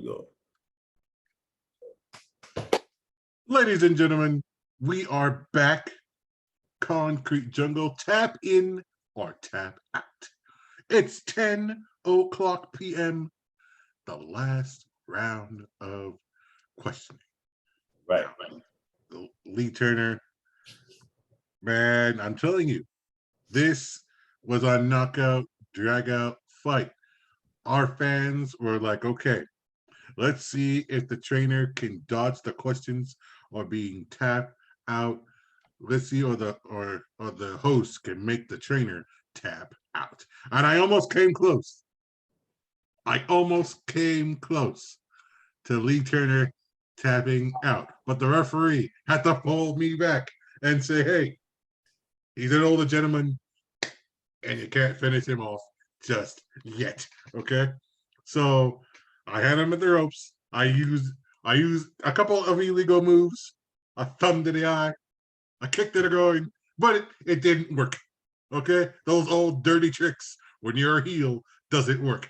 we go. Ladies and gentlemen, we are back. Concrete Jungle, tap in or tap out. It's 10:00 p.m., the last round of questioning. Right. Lee Turner, man, I'm telling you, this was a knockout, drag-out fight. Our fans were like, okay, let's see if the trainer can dodge the questions or being tapped out. Let's see, or the host can make the trainer tap out. And I almost came close. I almost came close to Lee Turner tapping out. But the referee had to pull me back and say, hey, he's an older gentleman and you can't finish him off just yet. Okay? So I had him at the ropes. I used a couple of illegal moves, a thumb to the eye, a kick to the groin, but it didn't work. Okay? Those old dirty tricks when you're a heel doesn't work.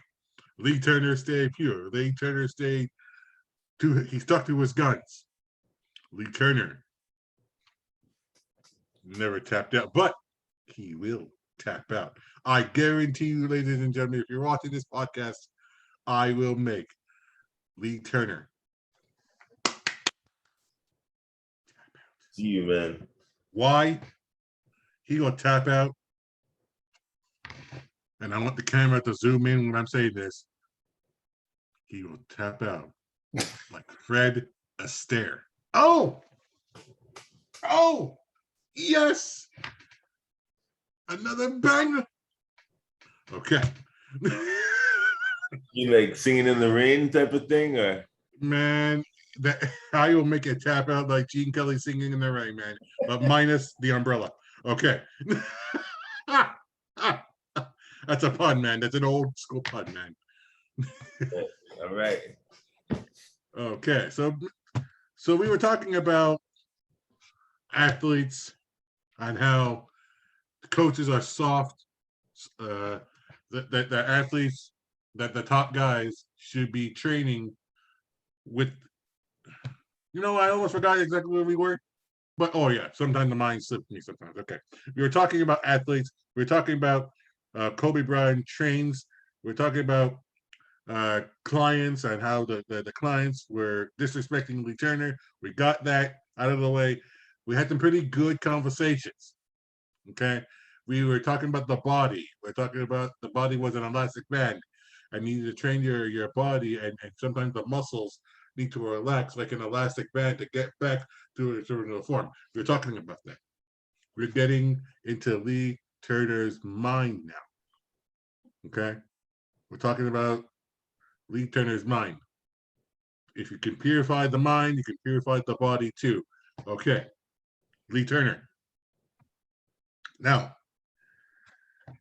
Lee Turner stayed pure. Lee Turner he stuck to his guns. Lee Turner never tapped out, but he will tap out. I guarantee you, ladies and gentlemen, if you're watching this podcast, I will make Lee Turner tap out. See you, man. Why? He gonna tap out. And I want the camera to zoom in when I'm saying this. He will tap out like Fred Astaire. Oh, yes, another banger. Okay. You like singing in the rain type of thing, or Man, that I will make it tap out like Gene Kelly singing in the rain, man, but minus the umbrella. Okay. That's a pun, man. That's an old school pun, man. all right. Okay, so we were talking about athletes and how coaches are soft. That athletes, that the top guys should be training with. I almost forgot exactly where we were. But oh yeah, sometimes the mind slips me sometimes. Okay, we were talking about athletes. We were talking about Kobe Bryant trains. We were talking about clients and how the clients were disrespecting Lee Turner. We got that out of the way. We had some pretty good conversations. Okay, we were talking about the body. We're talking about the body was an elastic band, and you need to train your body, and sometimes the muscles need to relax like an elastic band to get back to its original form. We're talking about that. We're getting into Lee Turner's mind now. Okay, we're talking about Lee Turner's mind. If you can purify the mind, you can purify the body too. Okay, Lee Turner. Now, a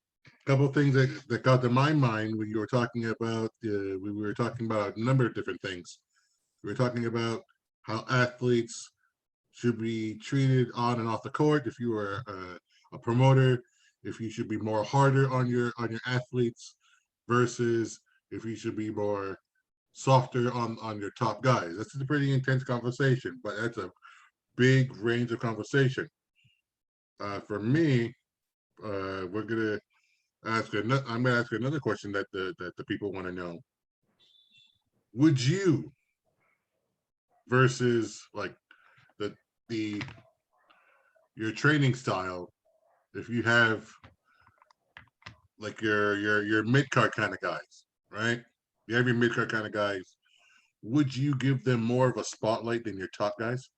couple of things that got to my mind when you were talking about, we were talking about a number of different things. We were talking about how athletes should be treated on and off the court. If you are a promoter, if you should be more harder on your athletes versus if you should be more softer on your top guys. This is a pretty intense conversation, but that's a big range of conversation. For me, we're gonna ask another. I'm gonna ask another question that the people want to know. Would you versus like the your training style, if you have like your mid card kind of guys, right? You have your mid card kind of guys. Would you give them more of a spotlight than your top guys?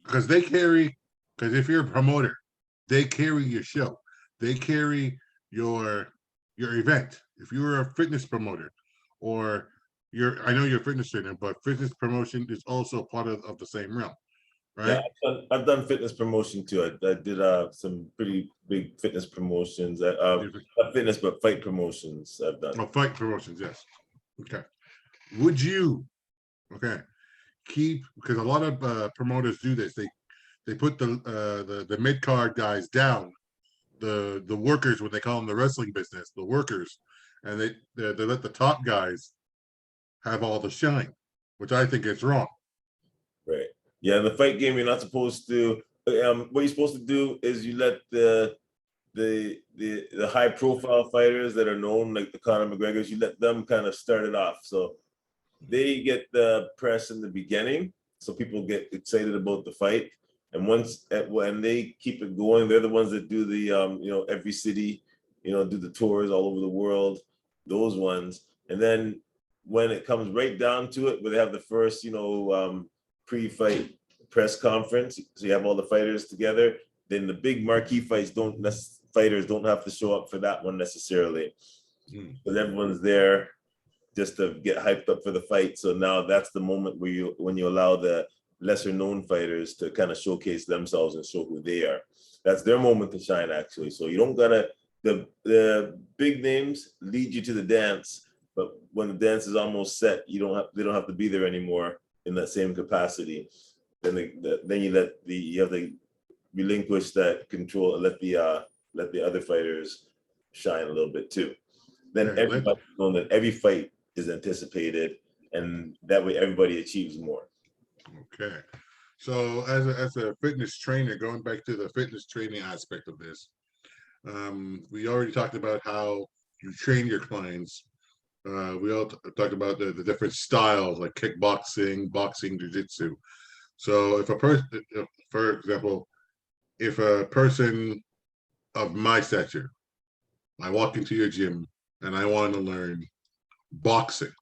Because they carry. Because if you're a promoter, they carry your show. They carry your event. If you're a fitness promoter, or I know you're a fitness trainer, but fitness promotion is also part of the same realm, right? Yeah, I've done fitness promotion too. I did some pretty big fitness promotions. Not fitness, but fight promotions I've done. Oh, fight promotions, yes. Okay. Would you, keep, because a lot of promoters do this. They put the mid card guys down, the workers, what they call them, the wrestling business, the workers, and they let the top guys have all the shine, which I think is wrong. Right. Yeah, in the fight game, you're not supposed to. What you're supposed to do is you let the high profile fighters that are known, like the Conor McGregors, you let them kind of start it off. So they get the press in the beginning, so people get excited about the fight. And when they keep it going, they're the ones that do the every city, do the tours all over the world, those ones. And then when it comes right down to it, where they have the first pre-fight press conference, so you have all the fighters together. Then the big marquee fights fighters don't have to show up for that one necessarily, because everyone's there just to get hyped up for the fight. So now that's the moment when you allow the lesser known fighters to kind of showcase themselves and show who they are. That's their moment to shine, actually. So you don't gotta, the big names lead you to the dance, but when the dance is almost set, they don't have to be there anymore in that same capacity. Then you have to relinquish that control and let the other fighters shine a little bit too. Then everybody's known that every fight is anticipated, and that way everybody achieves more. Okay. So as a fitness trainer, going back to the fitness training aspect of this, we already talked about how you train your clients. We all talked about the different styles like kickboxing, boxing, jiu-jitsu. So if a person, for example, if a person of my stature, I walk into your gym and I want to learn boxing,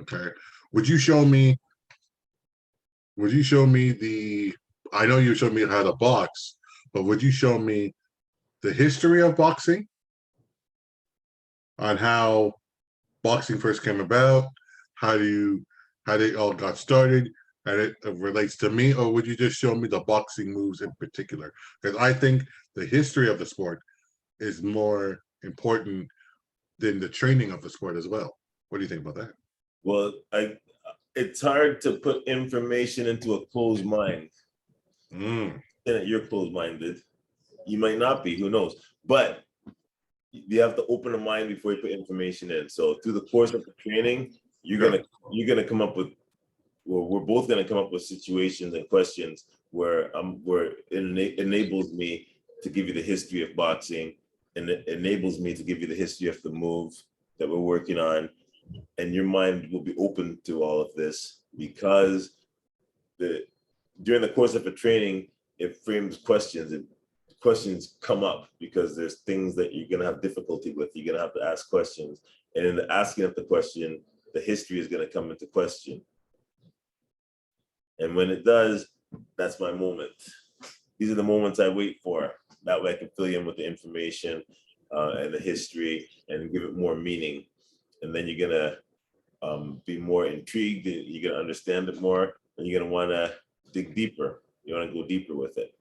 okay, would you show me I know you showed me how to box, but would you show me the history of boxing, on how boxing first came about, how they all got started, and it relates to me, or would you just show me the boxing moves in particular? Because I think the history of the sport is more important than the training of the sport as well. What do you think about that? Well, it's hard to put information into a closed mind. You're closed-minded. You might not be, who knows? But you have to open a mind before you put information in. So through the course of the training, you're gonna come up with, well, we're both gonna come up with situations and questions where it enables me to give you the history of boxing, and it enables me to give you the history of the move that we're working on. And your mind will be open to all of this, because during the course of a training, it frames questions. Questions come up because there's things that you're gonna have difficulty with. You're gonna have to ask questions, and in the asking of the question, the history is gonna come into question. And when it does, that's my moment. These are the moments I wait for. That way I can fill you in with the information and the history and give it more meaning. And then you're gonna be more intrigued. You're gonna understand it more, and you're gonna wanna dig deeper. You wanna go deeper with it.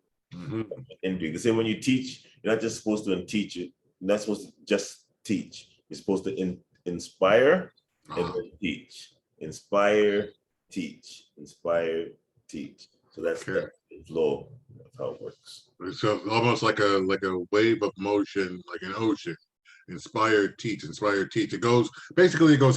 Intrigue. They say when you teach, you're not just supposed to teach it. You're not supposed to just teach. You're supposed to inspire and then teach. Inspire, teach. Inspire, teach. So that's the flow of how it works. So almost like a wave of motion, like an ocean. Inspire, teach. It goes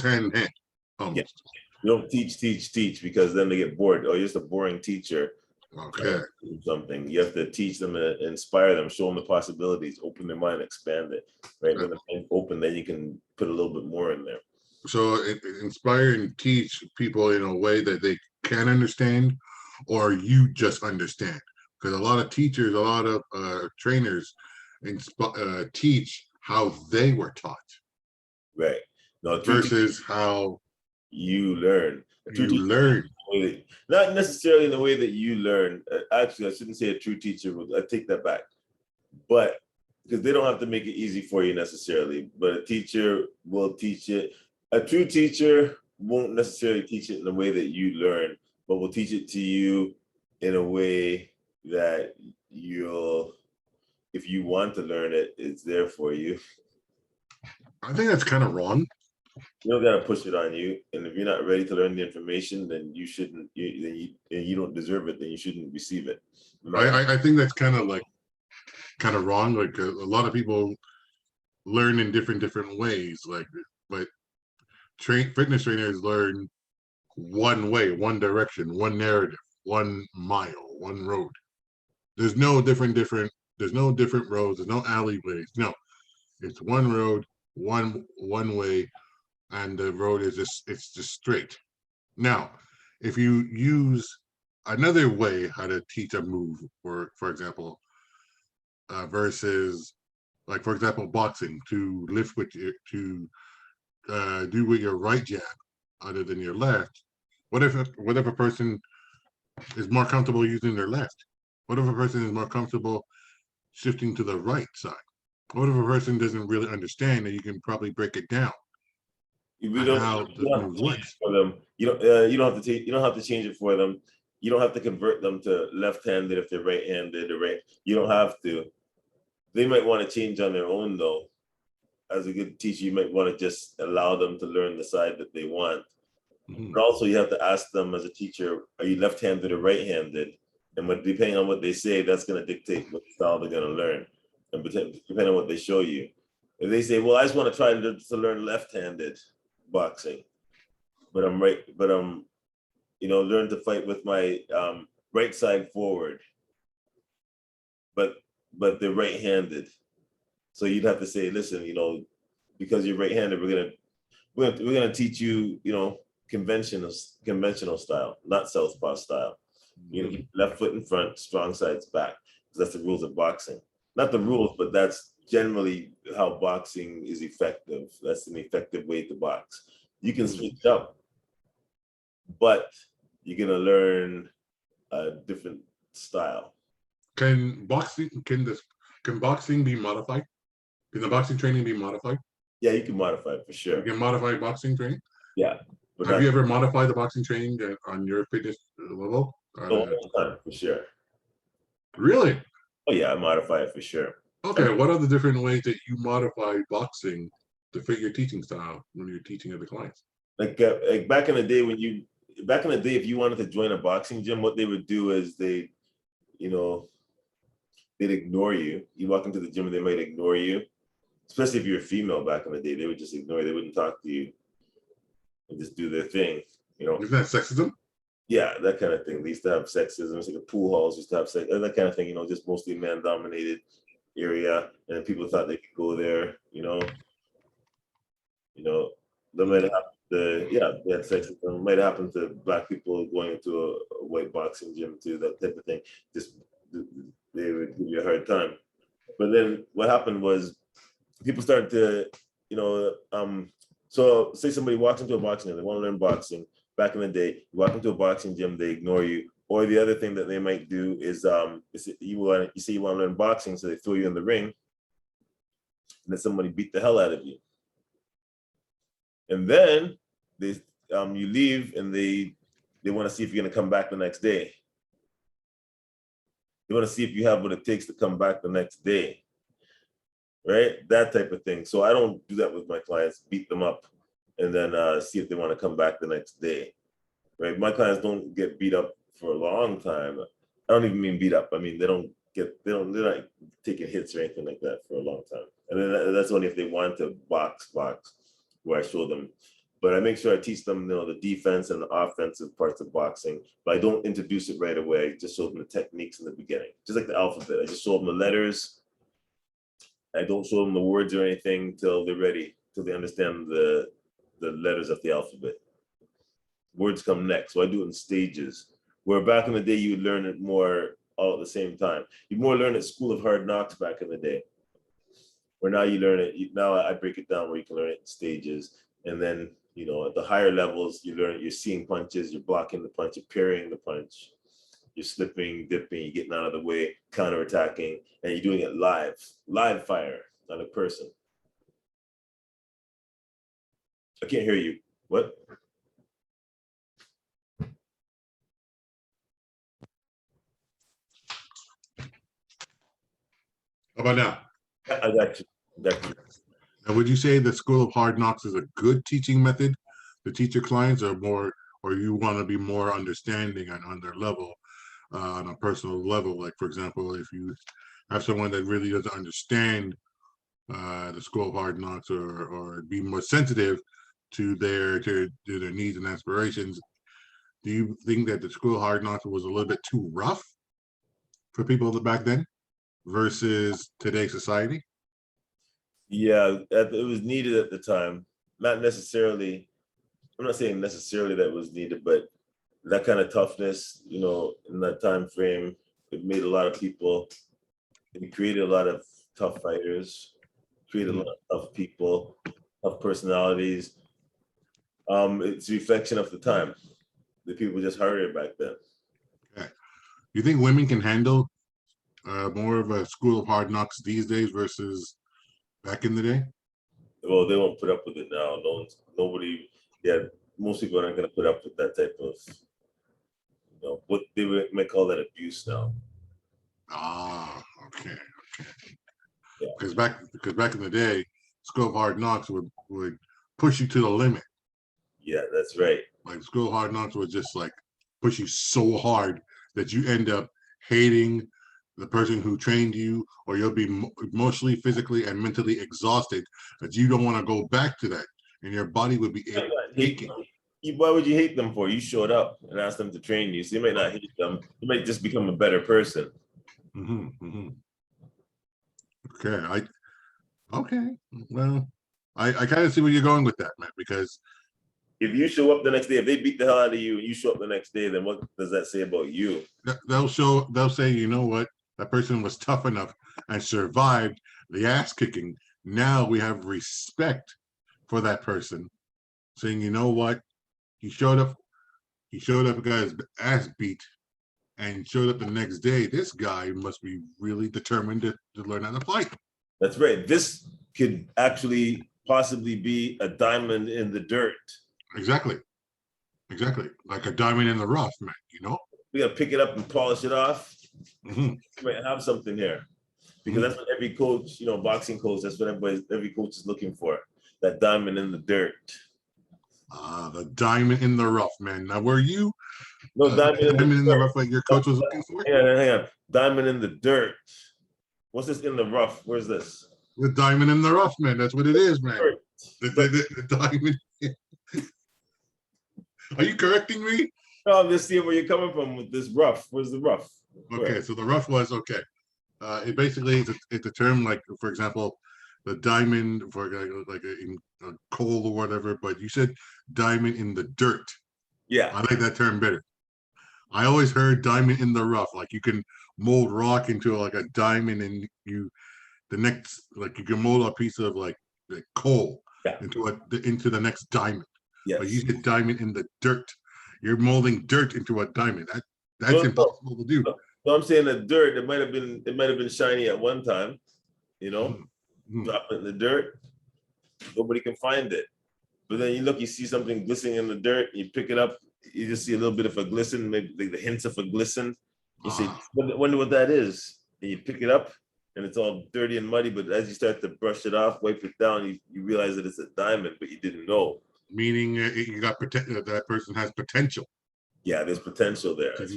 hand in hand. Almost. Yeah. You don't teach because then they get bored. Oh, you're just a boring teacher. Okay. Something you have to teach them and inspire them, show them the possibilities, open their mind, expand it. Right, when the mind open, then you can put a little bit more in there. So inspire and teach people in a way that they can understand, or you just understand. Because a lot of teachers, a lot of trainers teach how they were taught. Right. No, versus how you learn. You learn. Not necessarily in the way that you learn. Actually, I shouldn't say a true teacher. I take that back. But because they don't have to make it easy for you necessarily. But a teacher will teach it. A true teacher won't necessarily teach it in the way that you learn, but will teach it to you in a way that if you want to learn it, it's there for you. I think that's kind of wrong. You don't gotta push it on you, and if you're not ready to learn the information, then you shouldn't. You don't deserve it. Then you shouldn't receive it. I think that's kind of wrong. Like a lot of people learn in different ways. Like but fitness trainers learn one way, one direction, one narrative, 1 mile, one road. There's no different. There's no different roads. There's no alleyways. No, it's one road, one way, and the road is just straight. Now, if you use another way how to teach a move, for example, versus like for example boxing, to lift with your to do with your right jab other than your left. What if a person is more comfortable using their left? What if a person is more comfortable shifting to the right side? What if a person doesn't really understand that you can probably break it down We on don't, how you the don't have move to change it works? for them. You don't have to take. You don't have to change it for them. You don't have to convert them to left-handed if they're right-handed or right. You don't have to. They might want to change on their own though. As a good teacher, you might want to just allow them to learn the side that they want. Mhm. But also, you have to ask them as a teacher: are you left-handed or right-handed? And depending on what they say, that's going to dictate what style they're going to learn, and depending on what they show you. If they say, "Well, I just want to try to learn left-handed boxing," but I'm right, but I'm, learn to fight with my right side forward, but they're right-handed. So you'd have to say, listen, because you're right-handed, we're gonna teach you, conventional style, not southpaw style. Keep left foot in front, strong sides back, because that's the rules of boxing. Not the rules, but that's generally how boxing is effective. That's an effective way to box. You can switch up, but you're gonna learn a different style. Can boxing be modified? Can the boxing training be modified? Yeah, you can modify it for You sure. can modify boxing training. Yeah, but Have not you ever modified the boxing training on your fitness level? all the time for sure. Really? Oh yeah, I modify it for sure. I Okay. mean, What are the different ways that you modify boxing to fit your teaching style when you're teaching other clients? like back in the day, if you wanted to join a boxing gym, what they would do is you know, they'd ignore you. You walk into the gym and they might ignore you, especially if you're a female. Back in the day, they would just ignore you. They wouldn't talk to you and just do their thing. You know, Isn't that sexism? yeah, that kind of thing. They used to have sexism. It's like a pool halls used to have sex, that kind of thing. Just mostly man dominated area, and people thought they could go there. You know, that might happen to, yeah, they had sexism. It might happen to black people going into a white boxing gym too, that type of thing. Just they would give you a hard time. But then what happened was people started to, so say somebody walks into a boxing gym, they want to learn boxing. Back in the day, you walk into a boxing gym, they ignore you. Or the other thing that they might do is you say you want to learn boxing, so they throw you in the ring, and then somebody beat the hell out of you. And then they you leave and they want to see if you're gonna come back the next day. They want to see if you have what it takes to come back the next day. Right? That type of thing. So I don't do that with my clients, beat them up and then see if they want to come back the next day. Right? My clients don't get beat up for a long time. I don't even mean beat up. I mean they're not taking hits or anything like that for a long time. And then that's only if they want to box, where I show them. But I make sure I teach them, the defense and the offensive parts of boxing. But I don't introduce it right away. I just show them the techniques in the beginning, just like the alphabet. I just show them the letters. I don't show them the words or anything till they're ready, till they understand the letters of the alphabet. Words come next, so I do it in stages. Where back in the day, you would learn it more all at the same time. You more learn at School of Hard Knocks back in the day. Where now you learn it. Now I break it down where you can learn it in stages, and then at the higher levels, you learn it. You're seeing punches, you're blocking the punch, you're parrying the punch, you're slipping, dipping, you're getting out of the way, counterattacking, and you're doing it live fire on a person. I can't hear you. What? How about now? I got you. And would you say the School of Hard Knocks is a good teaching method to teach your clients, or you want to be more understanding and on their level, on a personal level? Like, for example, if you have someone that really doesn't understand the School of Hard Knocks, or be more sensitive to their needs and aspirations. Do you think that the School of Hard Knocks was a little bit too rough for people back then versus today's society? Yeah, it was needed at the time. Not necessarily, I'm not saying necessarily that was needed, but that kind of toughness, in that time frame, it made a lot of people, it created a lot of tough fighters, created a lot of tough people, tough personalities. It's a reflection of the time. The people just harder back then. Okay. You think women can handle more of a School of Hard Knocks these days versus back in the day? Well, they won't put up with it now. Nobody, yeah, most people aren't going to put up with that type of, what they might call that abuse now. Ah, okay. Yeah. Because back in the day, School of Hard Knocks would push you to the limit. Yeah, that's right. Like School of Hard Knocks would just like push you so hard that you end up hating the person who trained you, or you'll be emotionally, physically, and mentally exhausted that you don't want to go back to that, and your body would be aching. Why would you hate them for? You showed up and asked them to train you, so you might not hate them. You might just become a better person. Okay, okay. Well, I kind of see where you're going with that, man. Because if you show up the next day, if they beat the hell out of you and you show up the next day, then what does that say about you? they'll say, you know what, that person was tough enough and survived the ass kicking. Now we have respect for that person, saying, you know what, he showed up, got his ass beat, and showed up the next day. This guy must be really determined to learn how to fight. That's right. This could actually possibly be a diamond in the dirt. Exactly. Like a diamond in the rough, man. We gotta pick it up and polish it off. Mm-hmm. We might have something here. Because that's what every coach, boxing coach, that's what every coach is looking for. That diamond in the dirt. The diamond in the rough, man. Now, were you diamond in the rough like your coach was looking for? Hang on. Diamond in the dirt. What's this in the rough? Where's this? The diamond in the rough, man. That's what it is, man. The diamond. Are you correcting me? No, I'm just seeing where you're coming from with this rough. Where's the rough? Okay, so the rough was okay. It basically it's a term, like, for example, the diamond for like a coal or whatever. But you said diamond in the dirt. Yeah, I like that term better. I always heard diamond in the rough, like you can mold rock into like a diamond, and you can mold a piece of like coal into the next diamond. yes. But you said diamond in the dirt. You're molding dirt into a diamond. That's impossible to do. So I'm saying the dirt, it might have been shiny at one time, drop it in the dirt, nobody can find it. But then you see something glistening in the dirt, you pick it up, you just see a little bit of a glisten, maybe like the hints of a glisten. You say, wonder what that is. And you pick it up and it's all dirty and muddy, but as you start to brush it off, wipe it down, you realize that it's a diamond, but you didn't know. Meaning you got that person has potential. Yeah, there's potential there. It's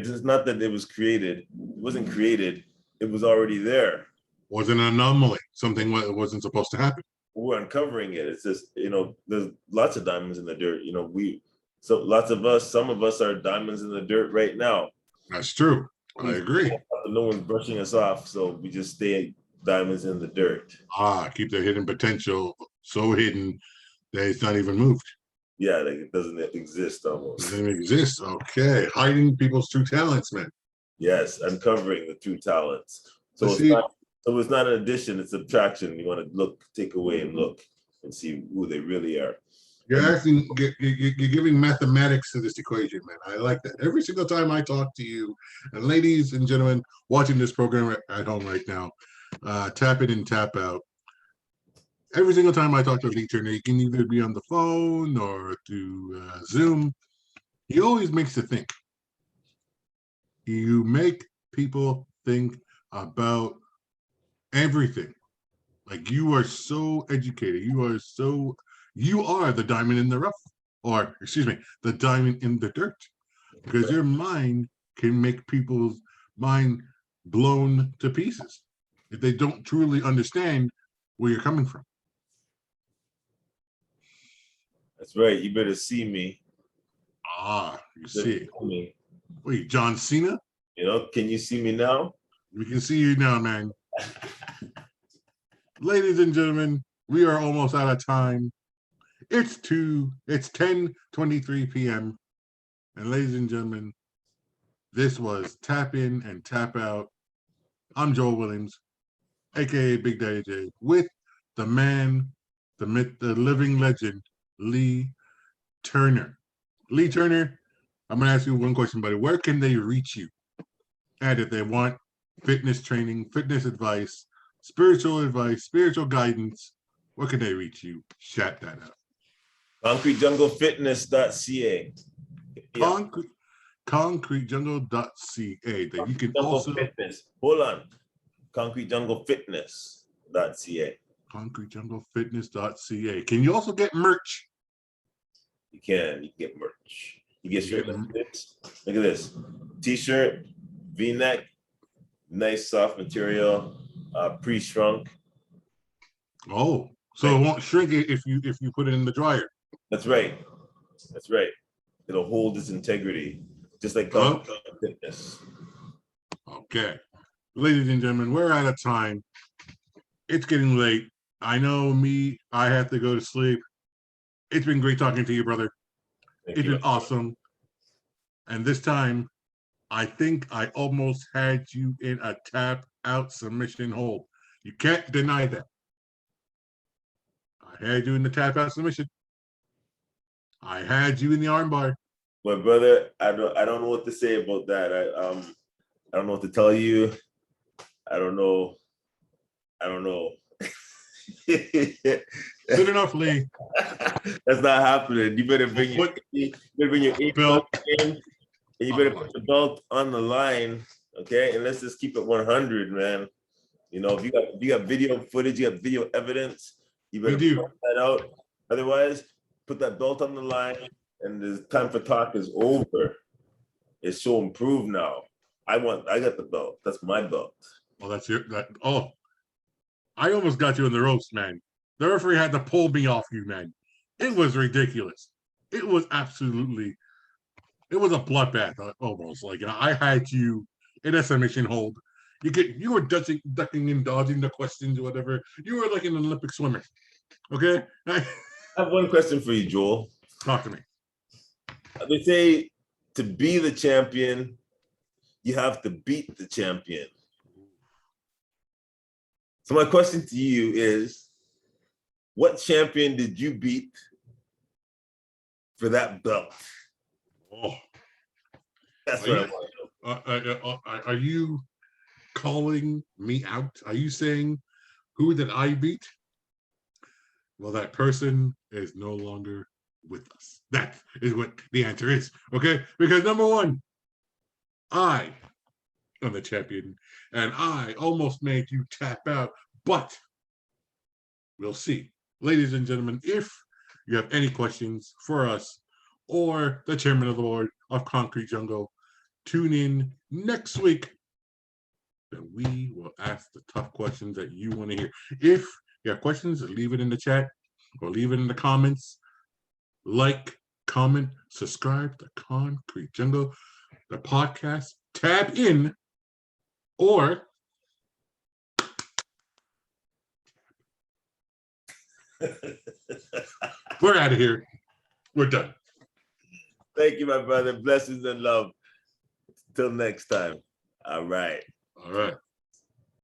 just not that it was created. It wasn't created. It was already there. Was an anomaly, something wasn't supposed to happen. We're uncovering it. It's just, there's lots of diamonds in the dirt. Some of us are diamonds in the dirt right now. That's true. I agree. No one's brushing us off, so we just stay diamonds in the dirt. Keep the hidden potential so hidden that it's not even moved. Yeah, like it doesn't exist almost. It doesn't exist. Okay. Hiding people's true talents, man. Yes, uncovering the true talents. So it's not an addition, it's subtraction. You want to take away and look and see who they really are. You're giving mathematics to this equation, man. I like that. Every single time I talk to you, and ladies and gentlemen watching this program at home right now, tap in and tap out. Every single time I talk to a lead trainer, you can either be on the phone or through Zoom. He always makes you think. You make people think about everything. Like, you are so educated. You are the diamond in the rough, or excuse me, the diamond in the dirt, because your mind can make people's mind blown to pieces. if they don't truly understand where you're coming from. That's right. You better see me. You Better see. feel me. Wait, John Cena? You know, can you see me now? We can see you now, man. Ladies and gentlemen, we are almost out of time. It's 10:23 p.m. And ladies and gentlemen, this was Tap In and Tap Out. I'm Joel Williams, aka Big Daddy J, with the man, the myth, the living legend, Lee Turner. Lee Turner, I'm gonna ask you one question, buddy. Where can they reach you? And if they want fitness training, fitness advice, spiritual guidance, where can they reach you? Shout that out. ConcreteJungleFitness.ca. Yeah. Concretejungle.ca that you can also Fitness. Hold on. ConcreteJungleFitness.ca. Concretejunglefitness.ca. Can you also get merch? You can get merch. You get shirts like this. Look at this. T-shirt, V-neck, nice soft material, pre-shrunk. Oh, so it won't shrink it if you put it in the dryer. That's right. That's right. It'll hold its integrity, just like fitness. Okay. Ladies and gentlemen, we're out of time. It's getting late. I know I have to go to sleep. It's been great talking to you, brother. It's been awesome. And this time, I think I almost had you in a tap out submission hold. You can't deny that. I had you in the tap out submission. I had you in the armbar. Well, brother, I don't know what to say about that. I don't know what to tell you. I don't know. Good enough, Lee. That's not happening. You better bring your 8 belt in, and you better put the belt on the line, okay? And let's just keep it 100, man. You know, if you got video footage, you got video evidence, you better put that out. Otherwise, put that belt on the line, and the time for talk is over. It's so improved now. I got the belt. That's my belt. Oh, I almost got you in the ropes, man. The referee had to pull me off you, man. It was ridiculous. It was a bloodbath almost. Like I had you in a submission hold. You were ducking and dodging the questions or whatever. You were like an Olympic swimmer. Okay? I have one question for you, Joel. Talk to me. They say to be the champion, you have to beat the champion. So my question to you is, what champion did you beat for that belt? Oh, that's what I want to know. Are you calling me out? Are you saying who did I beat? Well, that person is no longer with us. That is what the answer is. Okay, because number one, I am the champion, and I almost made you tap out, but we'll see. Ladies and gentlemen, if you have any questions for us or the chairman of the board of Concrete Jungle, tune in next week. Then we will ask the tough questions that you want to hear. If you have questions, leave it in the chat or leave it in the comments. Like, comment, subscribe to Concrete Jungle, the podcast. Tap in, or we're out of here. We're done. Thank you, my brother. Blessings and love. Till next time. All right. All right.